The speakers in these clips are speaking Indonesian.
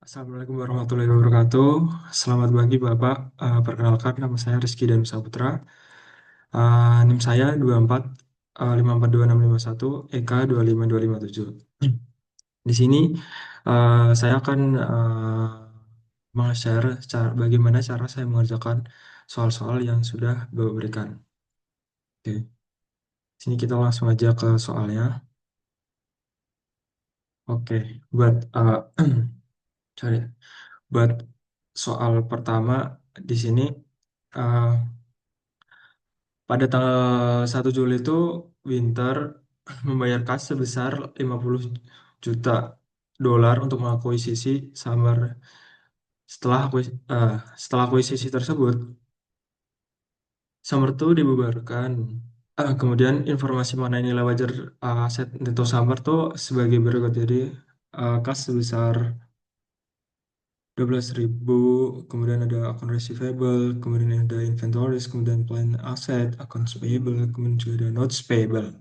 Assalamualaikum warahmatullahi wabarakatuh. Selamat pagi Bapak. Perkenalkan nama saya Rizky dan Saputra. NIM saya 24 542651 EK 25257. Di sini saya akan share bagaimana cara saya mengerjakan soal-soal yang sudah Bapak berikan. Oke, sini kita langsung aja ke soalnya. Oke, buat sorry, buat soal pertama di sini. eh, Pada tanggal 1 Juli itu Winter membayar kas sebesar 50 juta dolar untuk mengakuisisi Summer. Setelah akuisisi tersebut, Summer itu dibubarkan. Kemudian informasi mengenai nilai wajar aset neto Summer tuh sebagai berikut. Jadi kas sebesar 12.000, kemudian ada account receivable, kemudian ada inventories, kemudian plan asset, accounts payable, kemudian juga ada notes payable.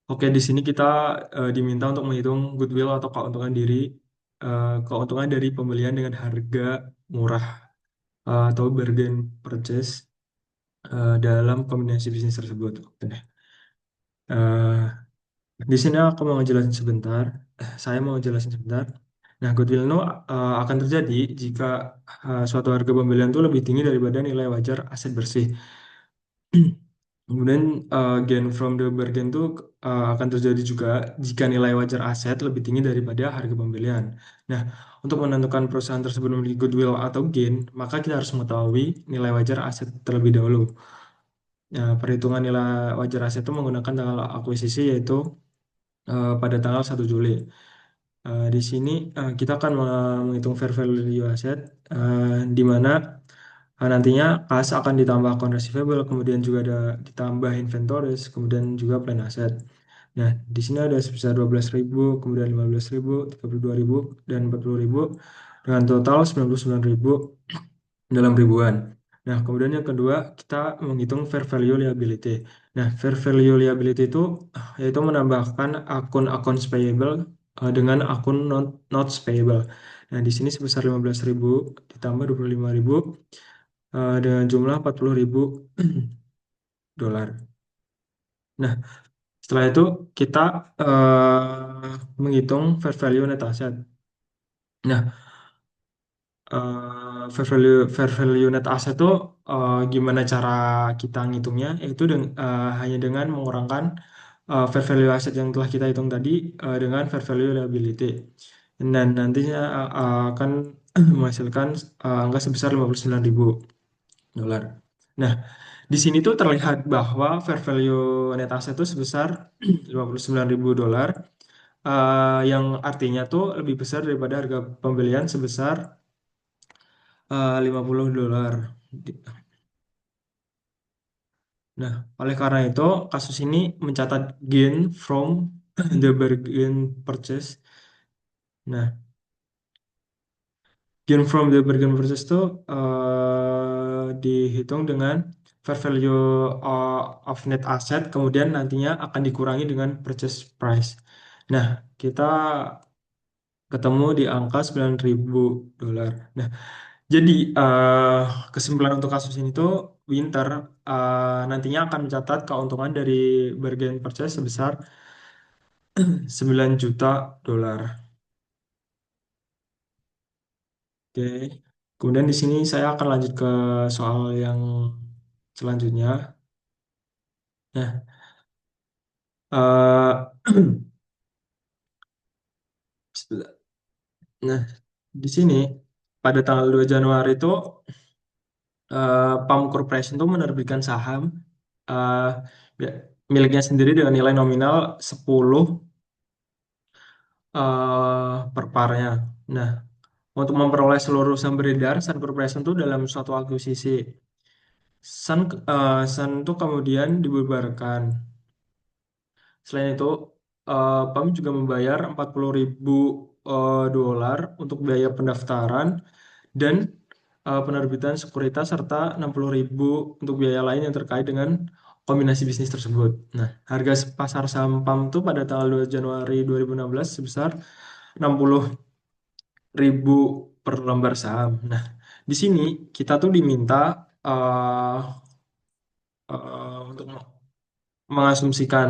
Oke, di sini kita diminta untuk menghitung goodwill atau keuntungan dari pembelian dengan harga murah atau bargain purchase dalam kombinasi bisnis tersebut. Oke. Eh, di sini aku mau ngejelasin sebentar. Saya mau jelasin sebentar. Nah, goodwill itu akan terjadi jika suatu harga pembelian itu lebih tinggi daripada nilai wajar aset bersih. Kemudian gain from the bargain itu akan terjadi juga jika nilai wajar aset lebih tinggi daripada harga pembelian. Nah, untuk menentukan perusahaan tersebut memiliki goodwill atau gain, maka kita harus mengetahui nilai wajar aset terlebih dahulu. Nah, perhitungan nilai wajar aset itu menggunakan tanggal akuisisi yaitu pada tanggal 1 Juli. Di sini kita akan menghitung fair value aset di mana nantinya kas akan ditambah account receivable, kemudian juga ada ditambah inventories, kemudian juga plan asset. Nah, di sini ada sebesar 12.000, kemudian 15.000, 32.000, dan 40.000 dengan total 99.000 dalam ribuan. Nah, kemudian yang kedua, kita menghitung fair value liability. Nah, fair value liability itu yaitu menambahkan akun payable dengan akun notes payable. Nah, di sini sebesar 15.000 ditambah 25.000 dengan jumlah 40.000 dolar. Nah, setelah itu kita menghitung fair value net asset. Nah, fair value net asset itu gimana cara kita ngitungnya? Yaitu hanya dengan mengurangkan fair value asset yang telah kita hitung tadi dengan fair value liability. Dan nantinya akan menghasilkan angka sebesar 59.000 dolar. Nah, di sini tuh terlihat bahwa fair value net asset itu sebesar 59.000 dolar, yang artinya tuh lebih besar daripada harga pembelian sebesar 50 dolar. Nah, oleh karena itu, kasus ini mencatat gain from the bargain purchase. Nah, gain from the bargain purchase itu dihitung dengan fair value of net asset, kemudian nantinya akan dikurangi dengan purchase price. Nah, kita ketemu di angka 9.000 dolar. Nah, jadi kesimpulan untuk kasus ini tuh Winter nantinya akan mencatat keuntungan dari bargain purchase sebesar 9 juta dolar. Oke. Kemudian di sini saya akan lanjut ke soal yang selanjutnya. Nah, eh, nah, di sini pada tanggal 2 Januari itu Pam Corporation itu menerbitkan saham eh, ya, miliknya sendiri dengan nilai nominal 10 per parnya. Nah, untuk memperoleh seluruh saham beredar, Sun Corporation itu dalam suatu akuisisi. Sun itu kemudian dibubarkan. Selain itu, PAM juga membayar 40.000 dolar untuk biaya pendaftaran dan penerbitan sekuritas serta 60.000 untuk biaya lain yang terkait dengan kombinasi bisnis tersebut. Nah, harga pasar saham PAM itu pada tanggal 2 Januari 2016 sebesar 60 ribu per lembar saham. Nah, di sini kita tuh diminta eh, untuk mengasumsikan,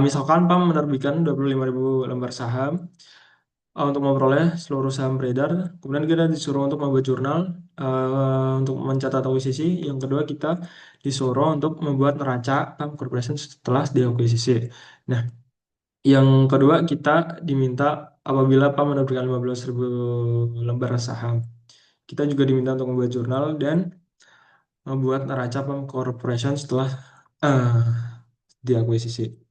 misalkan PAM menerbitkan 25.000 lembar saham untuk memperoleh seluruh saham beredar. Kemudian kita disuruh untuk membuat jurnal untuk mencatat akuisisi. Yang kedua kita disuruh untuk membuat neraca PAM Corporation setelah diakuisisi. Nah, yang kedua kita diminta apabila PAM menerbitkan 15.000 lembar saham. Kita juga diminta untuk membuat jurnal dan membuat neraca PAM Corporation setelah eh, diakuisisi.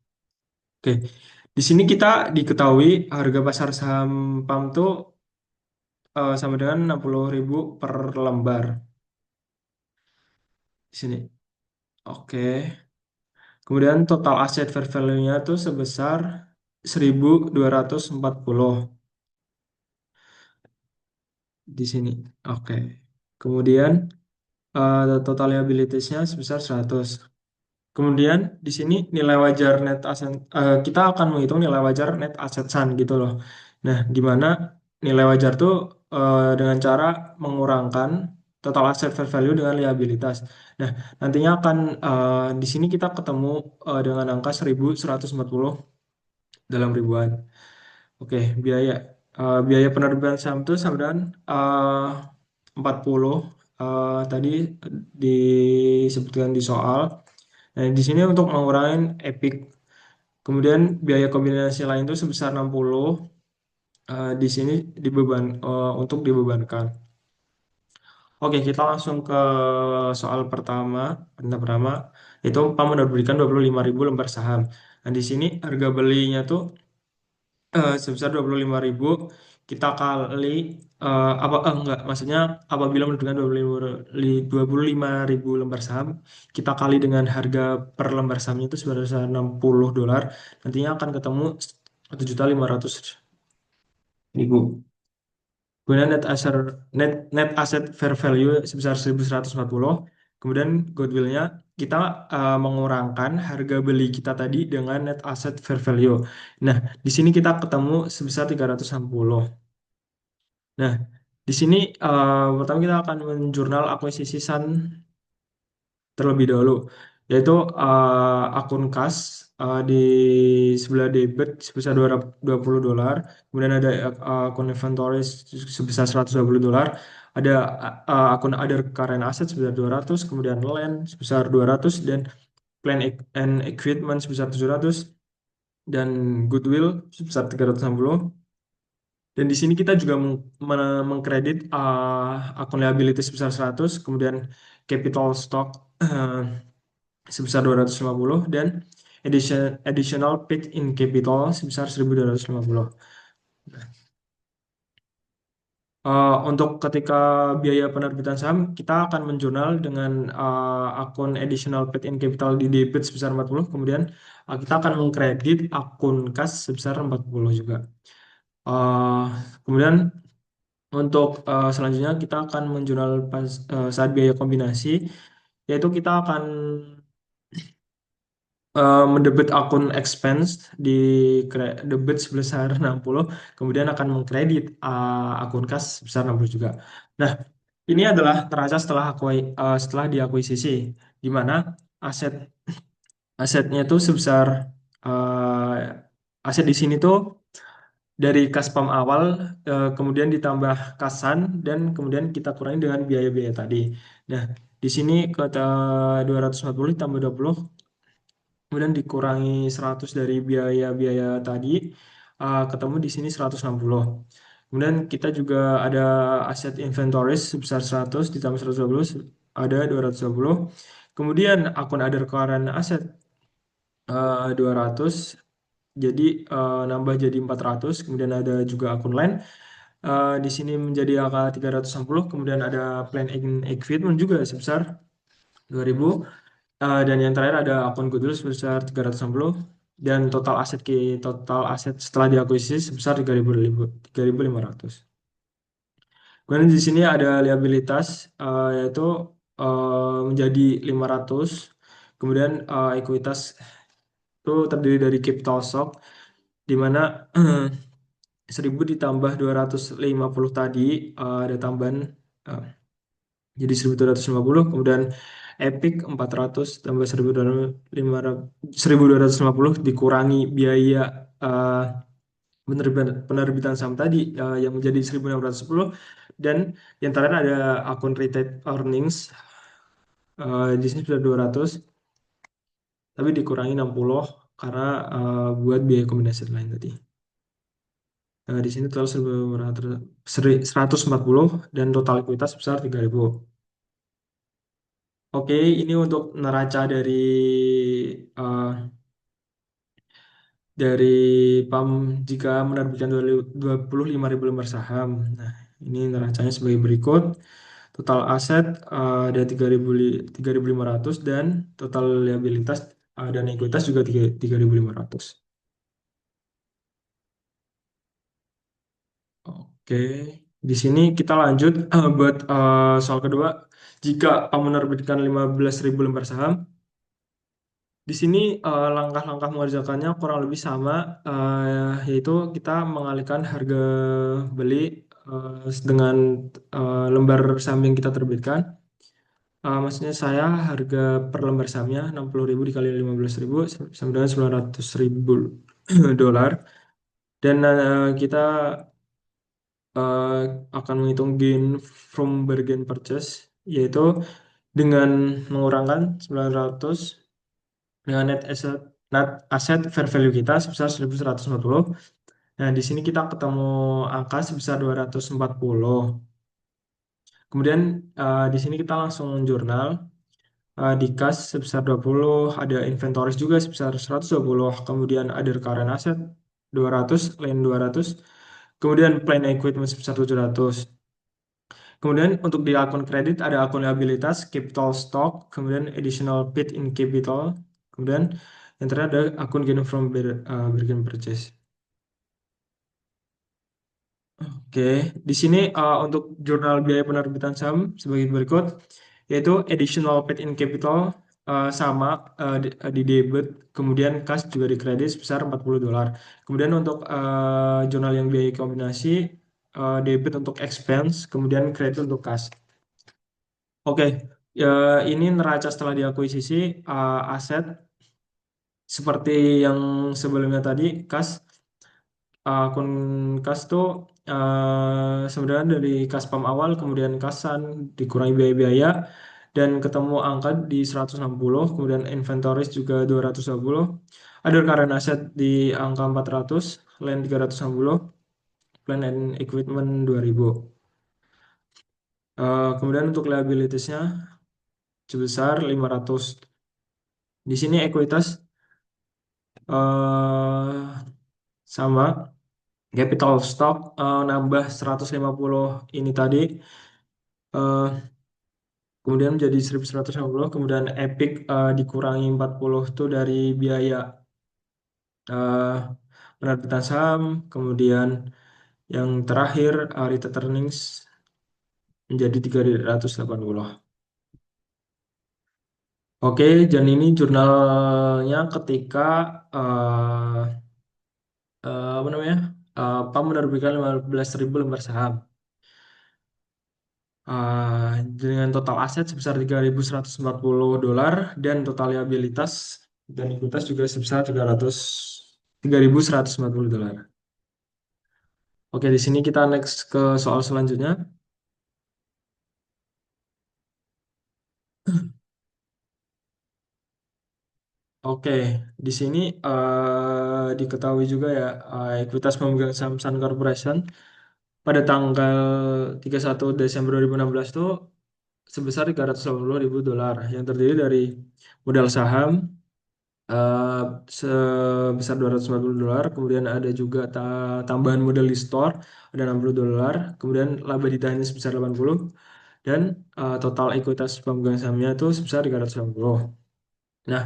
Oke, di sini kita diketahui harga pasar saham PAM tuh sama dengan 60.000 per lembar di sini. Oke. Kemudian total aset fair value-nya tuh sebesar 1.240 di sini. Oke. Kemudian total liabilities-nya sebesar 100. Kemudian di sini nilai wajar net asset, kita akan menghitung nilai wajar net asset Sun gitu loh. Nah, di mana nilai wajar tuh dengan cara mengurangkan total asset fair value dengan liabilitas. Nah, nantinya akan di sini kita ketemu dengan angka 1.140 dalam ribuan. Oke, biaya penerbitan saham itu sama dengan 40 tadi disebutkan di soal. Nah, di sini untuk mengurangi EPIK. Kemudian biaya kombinasi lain itu sebesar 60, di sini untuk dibebankan. Oke, kita langsung ke soal pertama. Perintah pertama itu PAM menerbitkan 25.000 lembar saham. Nah, di sini harga belinya tuh sebesar 25.000 kita kali enggak, maksudnya apabila menerbitkan 25.000 lembar saham kita kali dengan harga per lembar sahamnya itu sebesar $60, nantinya akan ketemu 1.500.000. Kemudian net asset fair value sebesar 1.140. Kemudian goodwill-nya kita mengurangkan harga beli kita tadi dengan net asset fair value. Nah, di sini kita ketemu sebesar 360. Nah, di sini pertama kita akan menjurnal akuisisi Sun terlebih dahulu, yaitu akun kas di sebelah debit sebesar $20, kemudian ada akun inventory sebesar $120, ada akun other current asset sebesar 200, kemudian land sebesar 200, dan plant and equipment sebesar 700, dan goodwill sebesar 360. Dan di sini kita juga mengkredit akun liability sebesar 100, kemudian capital stock sebesar 250, dan additional paid in capital sebesar 1.250. Untuk ketika biaya penerbitan saham, kita akan menjurnal dengan akun additional paid in capital di debit sebesar 40, kemudian kita akan mengkredit akun kas sebesar 40 juga. Uh, Kemudian untuk selanjutnya kita akan menjurnal saat biaya kombinasi, yaitu kita akan mendebit akun expense di debit sebesar 60, kemudian akan mengkredit akun kas sebesar 60 juga. Nah, ini adalah neraca setelah diakuisisi, di mana aset asetnya itu sebesar uh, aset di sini tuh dari kas PAM awal, kemudian ditambah kasan, dan kemudian kita kurangi dengan biaya-biaya tadi. Nah, di sini kata 240 tambah 20, kemudian dikurangi 100 dari biaya-biaya tadi, ketemu di sini 160. Kemudian kita juga ada aset inventories sebesar 100 ditambah 120, ada 220. Kemudian akun other current asset 200, jadi nambah jadi 400. Kemudian ada juga akun lain di sini menjadi angka 360. Kemudian ada plan and equipment juga sebesar 2.000. Dan yang terakhir ada akun goodwill sebesar 360, dan total aset setelah diakuisisi sebesar 3.500. Kemudian di sini ada liabilitas yaitu menjadi 500. Kemudian ekuitas itu terdiri dari capital stock, di mana 1000 ditambah 250 tadi, ada tambahan, eh, jadi 1250. Kemudian Epic 400 tambah 1250 dikurangi biaya eh, penerbitan saham tadi, yang menjadi 1610. Dan yang terakhir ada akun retained earnings, di sini sudah 200 tapi dikurangi 60 karena buat biaya kombinasi lain tadi. Di sini total 140 dan total ekuitas sebesar 3000. Oke, ini untuk neraca dari PAM jika menerbitkan 25.000 lembar saham. Nah, ini neracanya sebagai berikut. Total aset ada 3.500 dan total liabilitas dan ekuitas juga 3.500. Oke, di sini kita lanjut buat soal kedua. Jika PAM menerbitkan 15.000 lembar saham, di sini langkah-langkah mengerjakannya kurang lebih sama, yaitu kita mengalihkan harga beli dengan lembar saham yang kita terbitkan. Maksudnya saya harga per lembar sahamnya 60.000 dikali 15.000 sama dengan 900.000 dolar. Dan kita eh, akan menghitung gain from bargain purchase, yaitu dengan mengurangkan 900 dengan net asset fair value kita sebesar 1.140. Nah, di sini kita ketemu angka sebesar 240. Kemudian di sini kita langsung jurnal, di kas sebesar 20, ada inventories juga sebesar 120, kemudian other current asset 200, land 200, kemudian plant equipment sebesar 700. Kemudian untuk di akun kredit ada akun liabilitas, capital stock, kemudian additional paid in capital, kemudian yang terakhir ada akun gain from bargain purchase. Oke, di sini untuk jurnal biaya penerbitan saham sebagai berikut, yaitu additional paid in capital sama di debit, kemudian kas juga di kredit sebesar 40 dolar. Kemudian untuk jurnal yang biaya kombinasi, debit untuk expense, kemudian kredit untuk kas. Oke, ini neraca setelah diakuisisi aset seperti yang sebelumnya tadi, kas. Akun kas tuh sebenarnya dari kas PAM awal, kemudian kasan, dikurangi biaya-biaya, dan ketemu angka di 160, kemudian inventories juga 220, ada current asset di angka 400, land 360, plant and equipment 2000. Kemudian untuk liabilitiesnya sebesar 500. Di sini ekuitas eh, sama. Capital stock nambah 150 ini tadi, eh, kemudian menjadi 1.150, kemudian Epic dikurangi 40 itu dari biaya eh, penerbitan saham, kemudian yang terakhir retained earnings menjadi 380. Oke, dan ini jurnalnya ketika eh, apa namanya, PAM menerbitkan 15.000 lembar saham. Dengan total aset sebesar 3.140 dolar dan total liabilitas dan ekuitas juga sebesar 3.140 dolar. Oke, di sini kita next ke soal selanjutnya. Oke, di sini diketahui juga ya, ekuitas pemegang saham Sun Corporation pada tanggal 31 Desember 2016 itu sebesar 380.000 dolar yang terdiri dari modal saham eh, sebesar 250 dolar, kemudian ada juga tambahan modal di store ada 60 dolar, kemudian laba ditahan sebesar 80, dan total ekuitas pemegang sahamnya itu sebesar 380. Nah,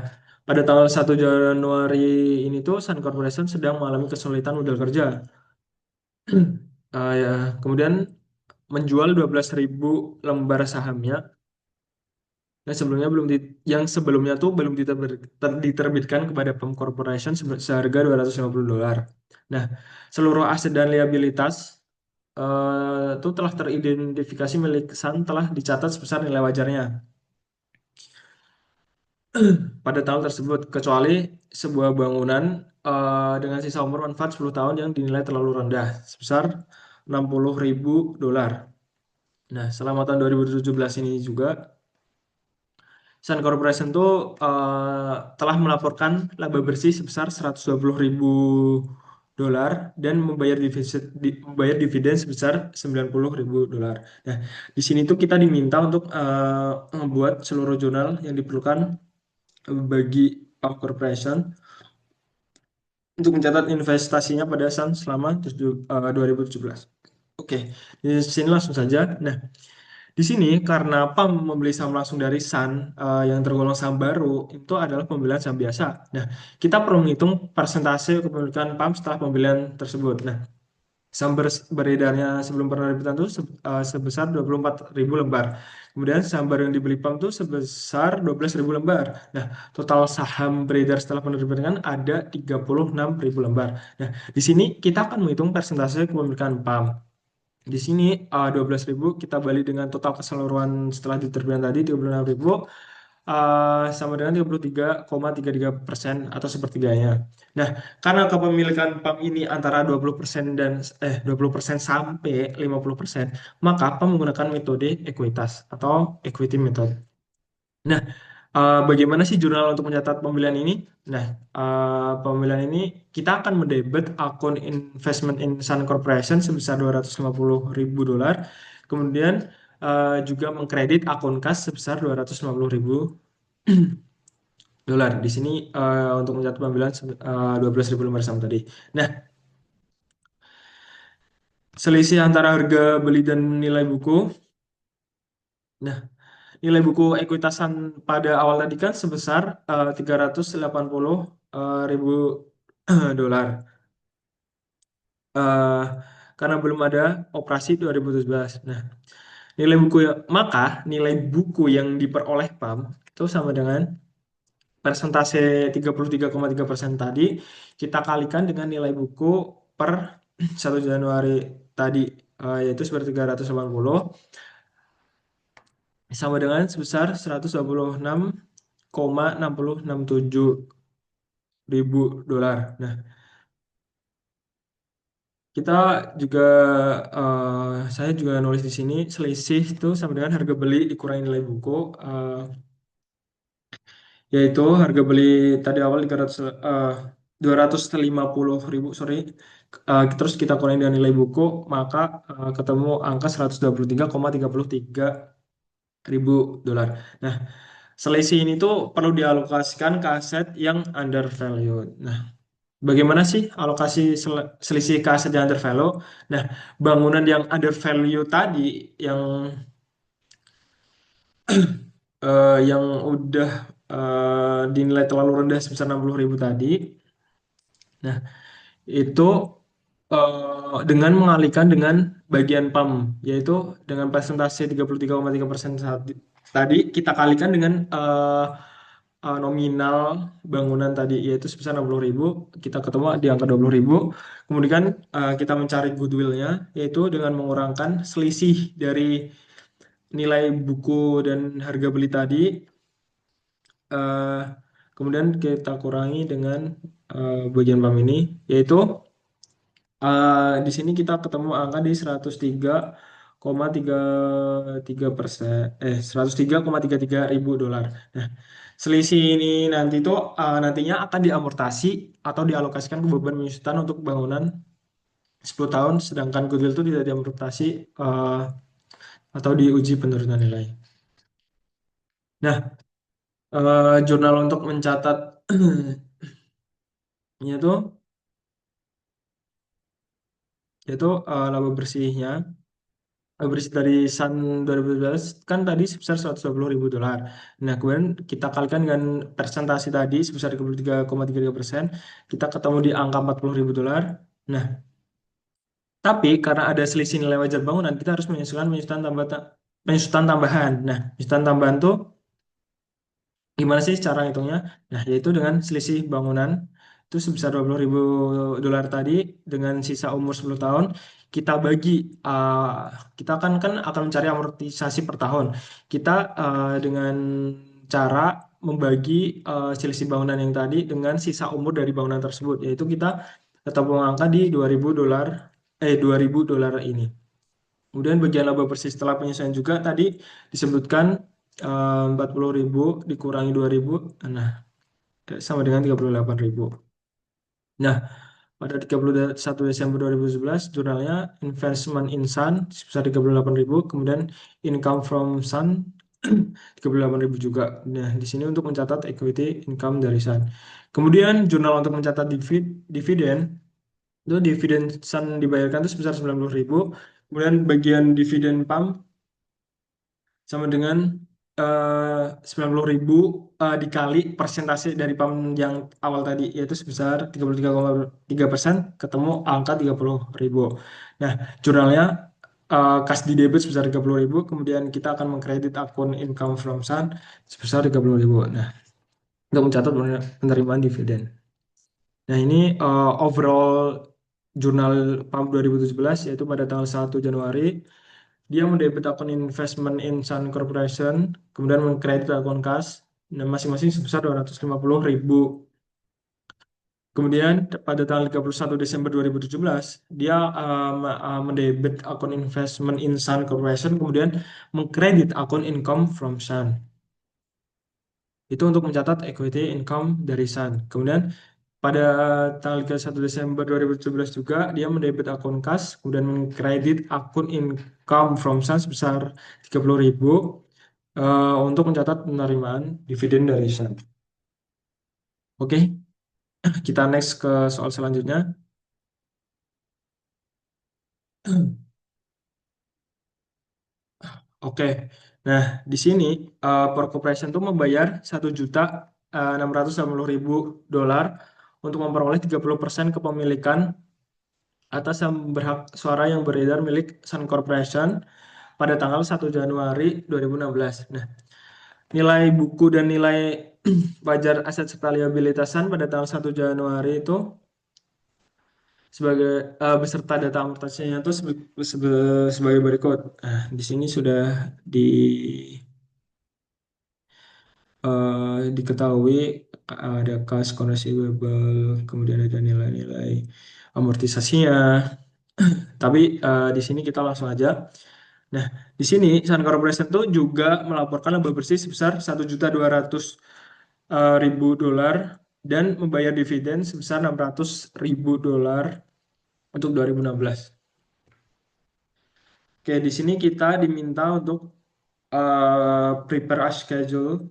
pada tanggal 1 Januari ini tuh Sun Corporation sedang mengalami kesulitan modal kerja. Ya, kemudian menjual 12.000 lembar sahamnya Yang sebelumnya yang sebelumnya tuh belum diterbitkan kepada PAM Corporation seharga $250. Nah, seluruh aset dan liabilitas itu telah teridentifikasi milik Sun telah dicatat sebesar nilai wajarnya pada tahun tersebut, kecuali sebuah bangunan dengan sisa umur manfaat 10 tahun yang dinilai terlalu rendah sebesar $60.000. Nah, selama tahun 2017 ini juga Sun Corporation tuh telah melaporkan laba bersih sebesar $120.000 dan membayar dividen sebesar $90.000. Nah, di sini tuh kita diminta untuk membuat seluruh jurnal yang diperlukan bagi Pulp Corporation untuk mencatat investasinya pada Sun selama 2017. Oke, di sini langsung saja. Nah, di sini karena PAM membeli saham langsung dari Sun yang tergolong saham baru itu adalah pembelian saham biasa. Nah, kita perlu menghitung persentase kepemilikan PAM setelah pembelian tersebut. Nah, saham beredarnya sebelum penerbitan itu sebesar 24.000 lembar. Kemudian saham baru yang dibeli PAM itu sebesar 12.000 lembar. Nah, total saham beredar setelah penerbitan ada 36.000 lembar. Nah, di sini kita akan menghitung persentase kepemilikan PAM. Di sini 12.000 kita balik dengan total keseluruhan setelah diterbitkan tadi 36.000 sama dengan 33,33% atau sepertiganya. Nah, karena kepemilikan PAM ini antara 20% dan 20% sampai 50%, maka PAM menggunakan metode ekuitas atau equity method. Nah, bagaimana sih jurnal untuk mencatat pembelian ini? Nah, pembelian ini kita akan mendebit akun investment in Sun Corporation sebesar $250.000. Kemudian juga mengkredit akun kas sebesar $250.000. Di sini untuk mencatat pembelian 12.000 lembar saham tadi. Nah, selisih antara harga beli dan nilai buku. Nah, nilai buku ekuitasan pada awal tadi kan sebesar 380.000 dolar. Eh, karena belum ada operasi 2017. Nah, maka nilai buku yang diperoleh PAM itu sama dengan persentase 33,3% tadi kita kalikan dengan nilai buku per 1 Januari tadi yaitu seperti 380 sama dengan sebesar 126,6067 ribu dolar. Nah, kita juga saya juga nulis di sini selisih itu sama dengan harga beli dikurangi nilai buku eh, yaitu harga beli tadi awal 250.000 sorry. Terus kita kurangi dengan nilai buku maka ketemu angka 123,33 ribu dolar. Nah, selisih ini tuh perlu dialokasikan ke aset yang undervalued. Nah, bagaimana sih alokasi selisih ke aset yang undervalue? Nah, bangunan yang undervalue tadi yang yang udah dinilai terlalu rendah sebesar 60.000 tadi. Nah, itu dengan mengalihkan dengan bagian PAM, yaitu dengan persentase 33,3% tadi kita kalikan dengan nominal bangunan tadi, yaitu sebesar 60.000, kita ketemu di angka 20.000. Kemudian kita mencari goodwill-nya, yaitu dengan mengurangkan selisih dari nilai buku dan harga beli tadi, eh, kemudian kita kurangi dengan bagian PAM ini, yaitu di sini kita ketemu angka di 103,33%, 103,33 ribu dolar. Nah, selisih ini nanti tuh nantinya akan diamortasi atau dialokasikan ke beban penyusutan untuk bangunan 10 tahun, sedangkan goodwill itu tidak diamortasi atau diuji penurunan nilai. Nah, jurnal untuk mencatat itu yaitu laba bersihnya. Bersih dari Sun 2012 kan tadi sebesar $120.000. Nah, kemudian kita kalikan dengan persentase tadi sebesar 33,33%, kita ketemu di angka $40.000. Nah, tapi karena ada selisih nilai wajar bangunan, kita harus menyesuaikan penyusutan tambahan. Nah, penyusutan tambahan tuh Gimana sih cara hitungnya? Nah, yaitu dengan selisih bangunan itu sebesar 20.000 dolar tadi dengan sisa umur 10 tahun kita bagi uh, kita kan akan mencari amortisasi per tahun. Kita dengan cara membagi selisih bangunan yang tadi dengan sisa umur dari bangunan tersebut, yaitu kita tetap angka di 2000 dolar 2000 dolar ini. Kemudian bagian laba bersih setelah penyesuaian juga tadi disebutkan 40.000 dikurangi 2.000, nah sama dengan 38.000. Nah, pada 31 Desember 2017, jurnalnya Investment in Sun sebesar 38.000, kemudian Income from Sun 38.000 juga. Nah, di sini untuk mencatat equity income dari Sun. Kemudian jurnal untuk mencatat dividen, itu dividen Sun dibayarkan itu sebesar 90.000. Kemudian bagian dividen PAM sama dengan 90.000 dikali persentase dari PAM yang awal tadi, yaitu sebesar 33,3%, ketemu angka 30.000. Nah, jurnalnya kas di debit sebesar 30.000, kemudian kita akan mengkredit akun income from Sun sebesar 30.000. Nah, untuk mencatat penerimaan dividen. Nah, ini overall jurnal PAM 2017, yaitu pada tanggal 1 Januari. Dia mendebit akun investment in Sun Corporation, kemudian mengkredit akun kas, dan masing-masing sebesar 250.000. Kemudian pada tanggal 31 Desember 2017, dia mendebit akun investment in Sun Corporation, kemudian mengkredit akun income from Sun. Itu untuk mencatat equity income dari Sun. Kemudian pada tanggal 31 Desember 2017 juga, dia mendebit akun kas, kemudian mengkredit akun income from Sun sebesar 30.000 untuk mencatat penerimaan dividen dari Sun. Oke, kita next ke soal selanjutnya. Oke, nah di sini per corporation itu membayar 1.680.000 dolar untuk memperoleh 30% kepemilikan atas yang berhak suara yang beredar milik Sun Corporation pada tanggal 1 Januari 2016. Nah, nilai buku dan nilai wajar aset serta liabilitasan pada tanggal 1 Januari itu sebagai beserta data amortisasinya itu sebagai berikut. Nah, di sini sudah di diketahui ada kas receivable, kemudian ada nilai-nilai amortisasinya. Tapi di sini kita langsung aja. Nah, di sini Sun Corporation itu juga melaporkan laba bersih sebesar 1.200.000 dolar dan membayar dividen sebesar 600.000 dolar untuk 2016. Oke, di sini kita diminta untuk prepare a schedule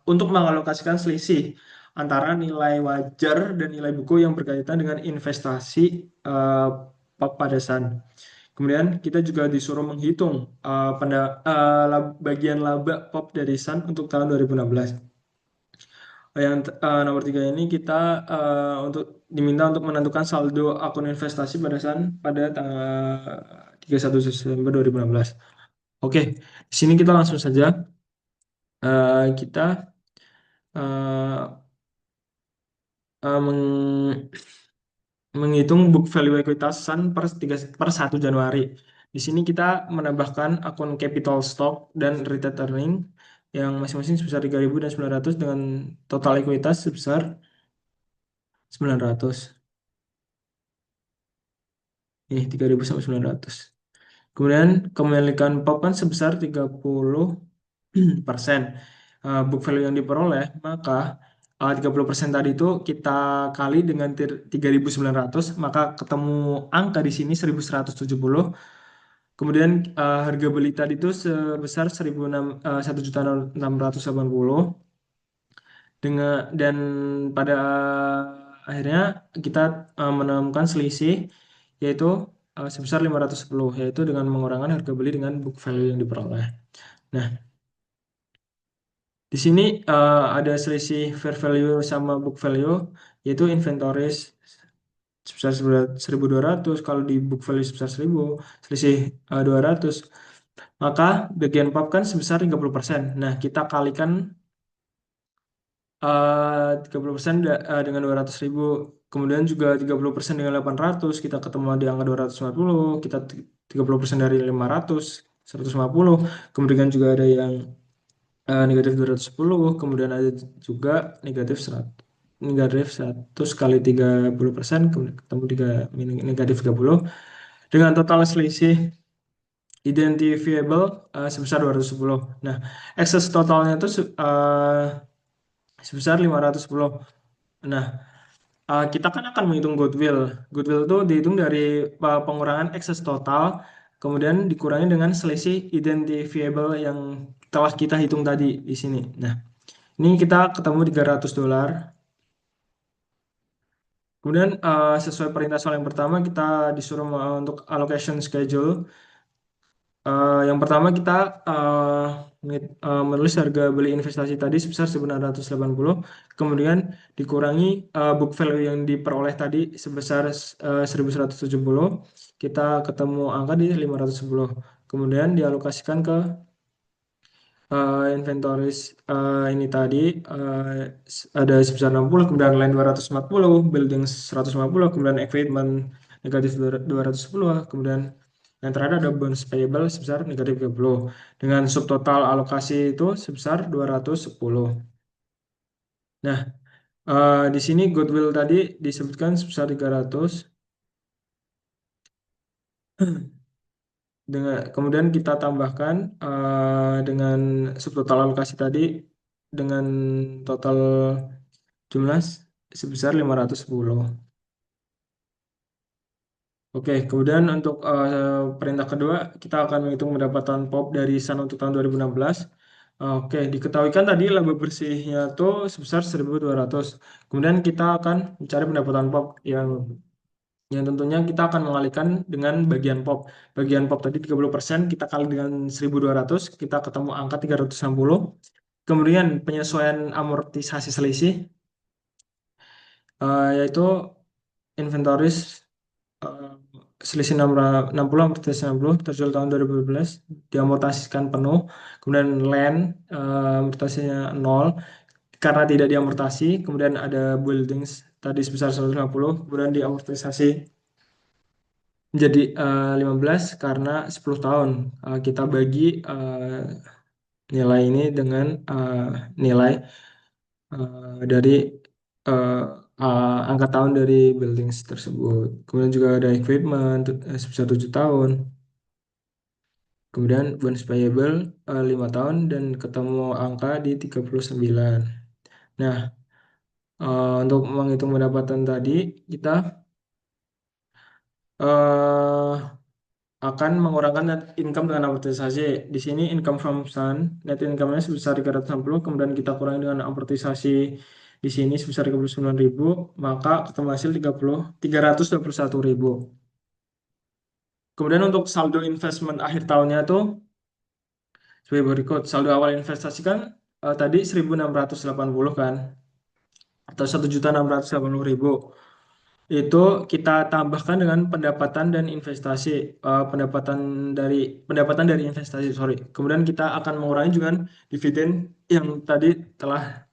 untuk mengalokasikan selisih antara nilai wajar dan nilai buku yang berkaitan dengan investasi pada Sun. Kemudian kita juga disuruh menghitung bagian laba POP dari Sun untuk tahun 2016. Yang nomor 3 ini kita untuk diminta untuk menentukan saldo akun investasi pada Sun pada tanggal 31 Desember 2016. Oke, di sini kita langsung saja kita uh, menghitung book value ekuitas Sun per 1 Januari. Di sini kita menambahkan akun capital stock dan retained earning yang masing-masing sebesar 3.900 dengan total ekuitas sebesar 900. Ini 3.000 sampai 900. Kemudian kepemilikan POP kan sebesar 30%. Book value yang diperoleh, maka 30% tadi itu kita kali dengan 3.900, maka ketemu angka di sini 1.170. Kemudian harga beli tadi itu sebesar 1.680 dengan, dan pada akhirnya kita menemukan selisih yaitu sebesar 510, yaitu dengan mengurangi harga beli dengan book value yang diperoleh. Nah, di sini ada selisih fair value sama book value, yaitu inventories sebesar 1.200, kalau di book value sebesar 1.000, selisih 200. Maka bagian POP kan sebesar 30%. Nah, kita kalikan 30% dengan 200.000. Kemudian juga 30% dengan 800, kita ketemu di angka 250, kita 30% dari 500, 150. Kemudian juga ada yang negatif 210, kemudian ada juga negatif 100. Negatif 100 kali 30%, kemudian ketemu negatif 30 dengan total selisih identifiable sebesar 210. Nah, excess totalnya itu sebesar 510. Nah, kita kan akan menghitung goodwill. Goodwill itu dihitung dari pengurangan excess total, kemudian dikurangi dengan selisih identifiable yang telah kita hitung tadi di sini. Nah, ini kita ketemu $300. Kemudian sesuai perintah soal yang pertama, kita disuruh untuk allocation schedule. Yang pertama kita menulis harga beli investasi tadi sebesar 1.680, kemudian dikurangi book value yang diperoleh tadi sebesar 1.170, kita ketemu angka di 510. Kemudian dialokasikan ke inventories ini tadi ada sebesar 60, kemudian line 240, building 150, kemudian equipment negatif 210, kemudian yang terakhir ada bonus payable sebesar negatif 30 dengan subtotal alokasi itu sebesar 210. Nah, di sini goodwill tadi disebutkan sebesar 300. Kemudian kita tambahkan dengan subtotal alokasi tadi dengan total jumlah sebesar 510. Oke, kemudian untuk perintah kedua, kita akan menghitung pendapatan POP dari Sun untuk tahun 2016. Oke, diketahuikan tadi laba bersihnya itu sebesar 1.200. Kemudian kita akan mencari pendapatan POP yang tentunya kita akan mengalihkan dengan bagian POP. Bagian POP tadi 30%, kita kali dengan 1.200, kita ketemu angka 360. Kemudian penyesuaian amortisasi selisih, yaitu inventories eh, selisih 60 amortisasi 60 terjual tahun 2012 diamortasikan penuh. Kemudian land amortisasinya 0 karena tidak diamortasi. Kemudian ada buildings tadi sebesar 150, kemudian diamortisasi menjadi 15 karena 10 tahun. Kita bagi nilai ini dengan nilai dari uh, angka tahun dari buildings tersebut. Kemudian juga ada equipment sebesar 7 tahun. Kemudian bonus payable 5 tahun dan ketemu angka di 39. Nah, untuk menghitung pendapatan tadi, kita uh, akan mengurangkan net income dengan amortisasi. Di sini income from Sun, net income-nya sebesar 360, kemudian kita kurangi dengan amortisasi di sini sebesar 39.000, maka ketemu hasil 321.000. Kemudian untuk saldo investment akhir tahunnya itu sebagai berikut. Saldo awal investasi kan tadi 1.680 kan, atau 1.680.000. Itu kita tambahkan dengan pendapatan dan investasi, pendapatan dari investasi, sorry. Kemudian kita akan mengurangi juga dividen yang tadi telah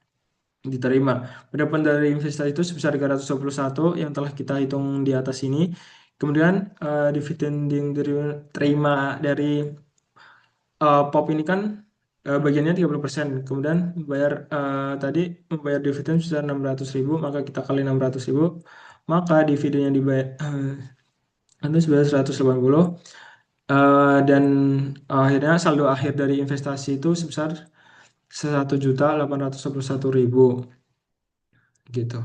diterima. Pendapatan dari investasi itu sebesar 321 yang telah kita hitung di atas ini. Kemudian dividen yang diterima dari POP ini kan bagiannya 30%. Kemudian tadi membayar dividen sebesar 600.000, maka kita kali 600.000, maka dividen yang dibayar itu sebesar 180. Dan akhirnya saldo akhir dari investasi itu sebesar 1.821.000 gitu.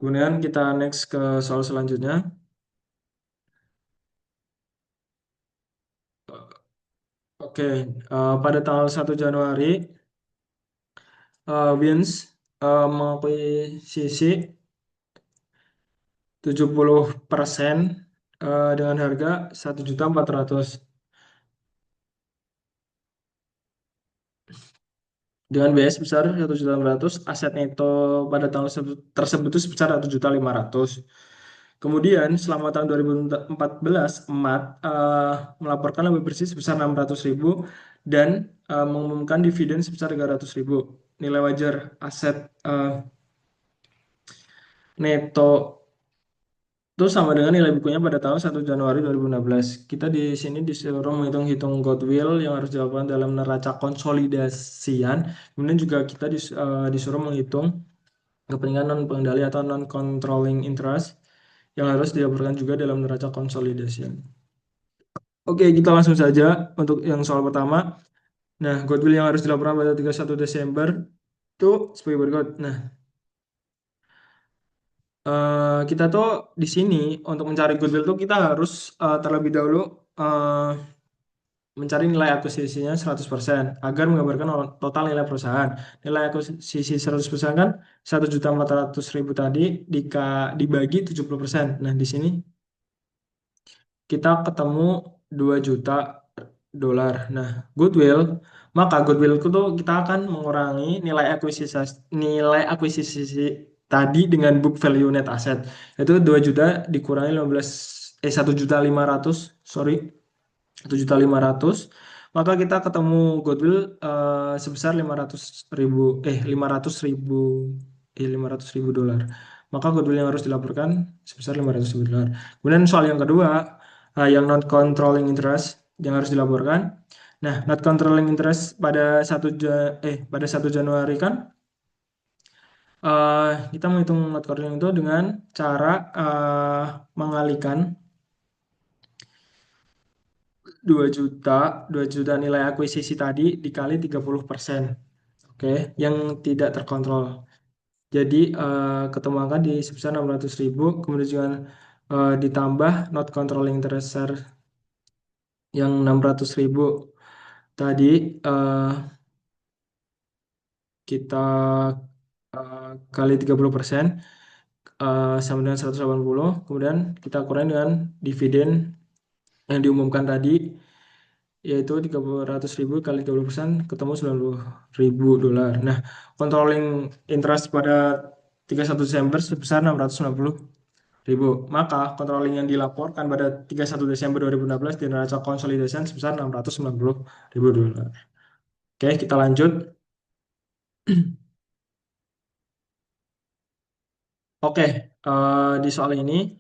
Kemudian kita next ke soal selanjutnya. Oke, pada tanggal 1 Januari, Wins mengakuisisi 70% dengan harga 1.400.000 dengan biaya sebesar 1.600.000. Aset neto pada tahun tersebut itu sebesar 1.500.000. Kemudian selama tahun 2014 emat melaporkan laba bersih sebesar 600.000 dan mengumumkan dividen sebesar 300.000. nilai wajar aset neto itu sama dengan nilai bukunya pada tanggal 1 Januari 2016. Kita di sini disuruh menghitung-hitung goodwill yang harus dilakukan dalam neraca konsolidasian. Kemudian juga kita disuruh menghitung kepentingan non-pengendali atau non-controlling interest yang harus dilaporkan juga dalam neraca konsolidasian. Oke, kita langsung saja untuk yang soal pertama. Nah, goodwill yang harus dilaporkan pada 31 Desember itu sebagai berikut. Nah, kita tuh di sini untuk mencari goodwill tuh kita harus terlebih dahulu eh, mencari nilai akuisisinya 100% agar menggambarkan total nilai perusahaan. Nilai akuisisi 100% kan 1.400.000 tadi dibagi 70%. Nah, di sini kita ketemu 2 juta dolar. Nah, goodwill, maka goodwill itu tuh kita akan mengurangi nilai akuisisi tadi dengan book value net asset. Itu 2 juta dikurangi 1.500.000, sorry, 1.500.000, maka kita ketemu goodwill sebesar 500.000 dolar. Maka goodwill yang harus dilaporkan sebesar 500.000 dolar. Kemudian soal yang kedua, yang non controlling interest yang harus dilaporkan. Nah, not controlling interest pada 1 Januari kan kita menghitung not controlling itu dengan cara mengalihkan 2 juta nilai akuisisi tadi dikali 30%. Oke, yang tidak terkontrol. Jadi ketemu angka di sebesar 600.000, kemudian juga ditambah not controlling interest yang 600.000 tadi kita kali 30% sama dengan 180, kemudian kita kurangi dengan dividen yang diumumkan tadi yaitu 300.000 kali 30% ketemu 90.000 dolar. Nah, controlling interest pada 31 Desember sebesar 690.000. Maka controlling yang dilaporkan pada 31 Desember 2016 di neraca konsolidasian sebesar 690.000 dolar. Oke, kita lanjut. Oke, di soal ini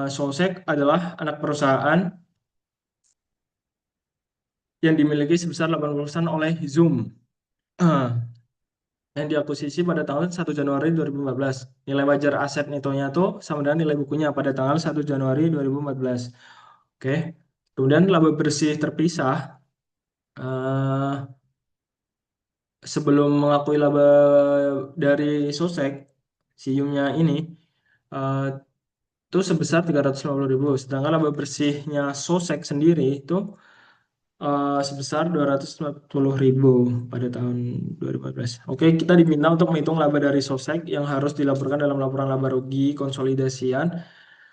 Sosek adalah anak perusahaan yang dimiliki sebesar 80% oleh Zoom. Yang diakuisisi pada tanggal 1 Januari 2014. Nilai wajar aset netonya tuh sama dengan nilai bukunya pada tanggal 1 Januari 2014. Oke. Kemudian laba bersih terpisah eh, sebelum mengakui laba dari Sosek, Siumnya ini eh, itu sebesar 350.000. Sedangkan laba bersihnya Sosek sendiri itu sebesar 240.000 pada tahun 2014. Oke, kita diminta untuk menghitung laba dari Sosek yang harus dilaporkan dalam laporan laba rugi konsolidasian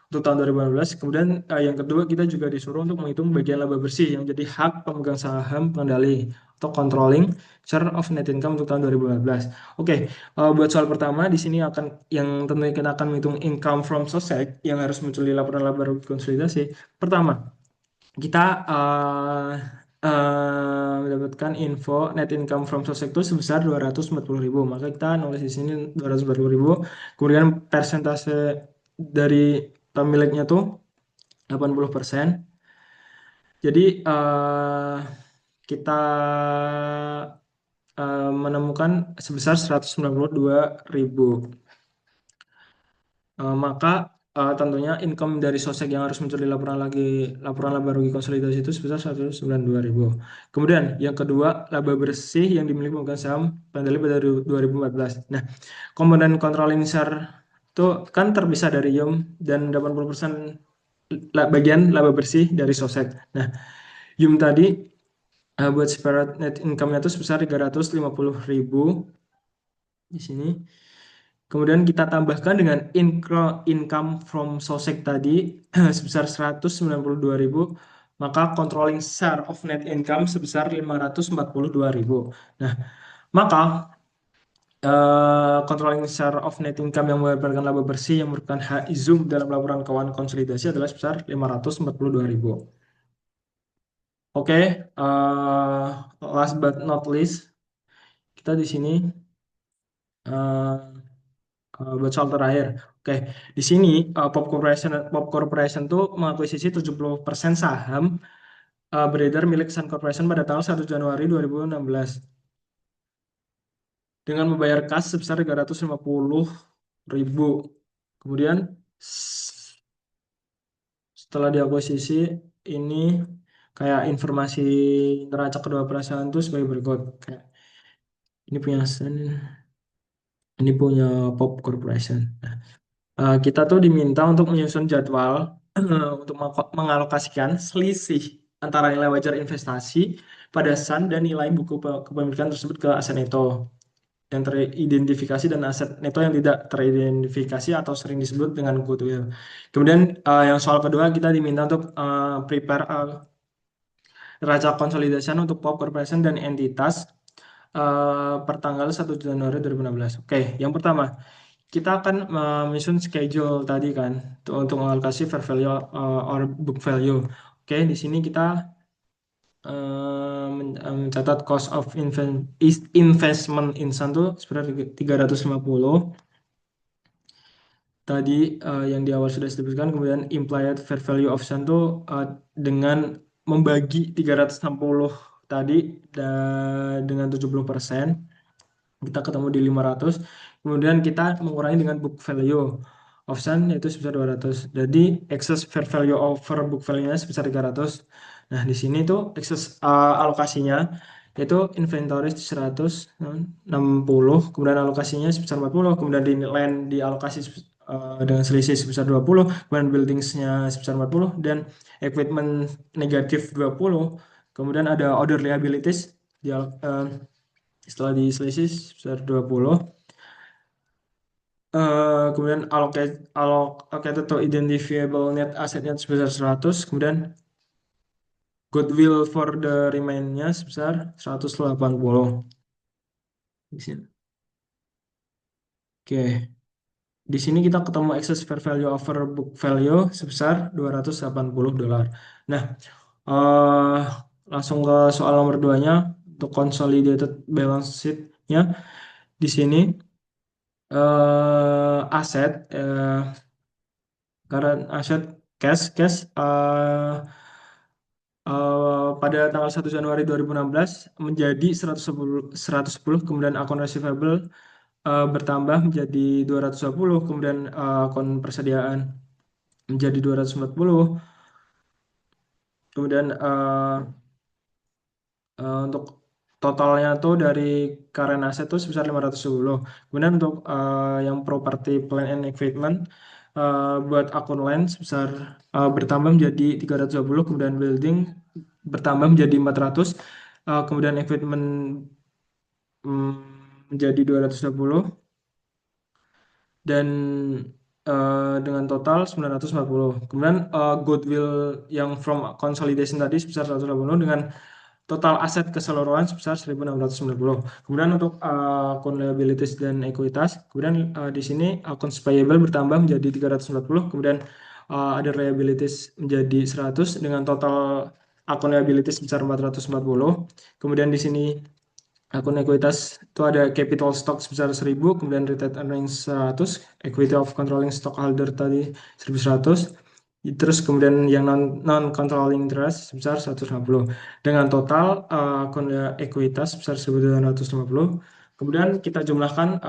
untuk tahun 2015. Kemudian yang kedua kita juga disuruh untuk menghitung bagian laba bersih yang jadi hak pemegang saham pengendali atau controlling share of net income untuk tahun 2015. Oke, buat soal pertama di sini yang tentunya kita akan menghitung income from Sosek yang harus muncul di laporan laba rugi konsolidasi. Pertama, kita mendapatkan info net income from Sosek itu sebesar 240.000. Maka kita nulis di sini 240.000. Kemudian persentase dari pemiliknya tuh 80%. Jadi kita menemukan sebesar 192.000. Maka tentunya income dari Sosek yang harus muncul di laporan laba rugi konsolidasi itu sebesar 192.000. Kemudian yang kedua, laba bersih yang dimiliki pemegang saham pengendali pada 2014. Nah, komponen controlling share itu kan terpisah dari Yum dan 80% bagian laba bersih dari Sosek. Nah, Yum tadi buat separate net income-nya itu sebesar 350.000 di sini. Kemudian kita tambahkan dengan income from Sosek tadi sebesar 192.000, maka controlling share of net income sebesar 542.000. Nah, maka controlling share of net income yang menggambarkan laba bersih yang merupakan hak Zoom dalam laporan keuangan konsolidasi adalah sebesar 542.000. Oke, last but not least, kita di sini Eh, buat soal terakhir. Oke, di sini Pop Corporation tuh mengakuisisi 70% saham beredar milik Sun Corporation pada tanggal 1 Januari 2016 dengan membayar kas sebesar 350.000. Kemudian setelah diakuisisi ini kayak informasi neraca kedua perusahaan tuh sebagai berikut. Kayak ini punya Sun, ini punya Pop Corporation. Kita tuh diminta untuk menyusun jadwal untuk mengalokasikan selisih antara nilai wajar investasi pada Sun dan nilai buku kepemilikan tersebut ke aset neto yang teridentifikasi dan aset neto yang tidak teridentifikasi atau sering disebut dengan goodwill. Kemudian yang soal kedua kita diminta untuk prepare neraca konsolidasian untuk Pop Corporation dan entitas pertanggal 1 Januari 2016. Oke, yang pertama kita akan menyusun schedule tadi kan untuk mengalokasi fair value or book value. Oke, di sini kita mencatat cost of investment insan tuh sebenarnya 350 tadi yang di awal sudah disebutkan. Kemudian implied fair value of Sun tuh dengan membagi 360 tadi dengan 70% kita ketemu di 500. Kemudian kita mengurangi dengan book value of Sun yaitu sebesar 200. Jadi excess fair value over book value-nya sebesar 300. Nah, di sini tuh excess alokasinya yaitu inventory 160, kemudian alokasinya sebesar 40, kemudian di land dialokasi dengan selisih sebesar 20, kemudian buildingsnya sebesar 40, dan equipment negatif 20. Kemudian ada order liabilities di, setelah diselisih sebesar 20. Kemudian allocated to identifiable net asetnya sebesar 100, kemudian goodwill for the remainnya sebesar 180 di sini. Oke, di sini kita ketemu excess fair value over book value sebesar $280. Nah, eh langsung ke soal nomor 2-nya untuk consolidated balance sheet-nya. Di sini aset current aset cash pada tanggal 1 Januari 2016 menjadi 110, kemudian akun receivable bertambah menjadi 220, kemudian akun persediaan menjadi 240, kemudian untuk totalnya tuh dari current asset tuh sebesar 510. Kemudian untuk yang property plant and equipment buat akun land sebesar bertambah menjadi 320, kemudian building bertambah menjadi 400, kemudian equipment menjadi 220, dan dengan total 940. Kemudian goodwill yang from consolidation tadi sebesar 180 dengan total aset keseluruhan sebesar 1.690. Kemudian untuk akun liabilities dan ekuitas, kemudian di sini akun payable bertambah menjadi 340, kemudian ada liabilities menjadi 100 dengan total akun liabilities sebesar 440. Kemudian di sini akun ekuitas itu ada capital stock sebesar 1.000, kemudian retained earnings 100, equity of controlling stockholder tadi 1.100, terus kemudian yang non controlling interest sebesar 150 dengan total akun ekuitas sebesar 1.250. Kemudian kita jumlahkan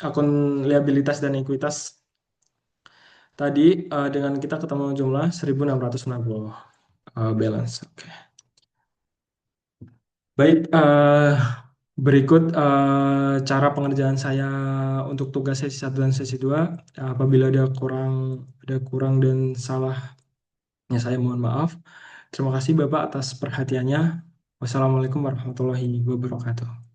akun liabilitas dan ekuitas tadi dengan kita ketemu jumlah 1.690 balance. Oke. Baik, berikut cara pengerjaan saya untuk tugas sesi 1 dan sesi 2. Apabila ada kurang dan salahnya saya mohon maaf. Terima kasih Bapak atas perhatiannya. Wassalamualaikum warahmatullahi wabarakatuh.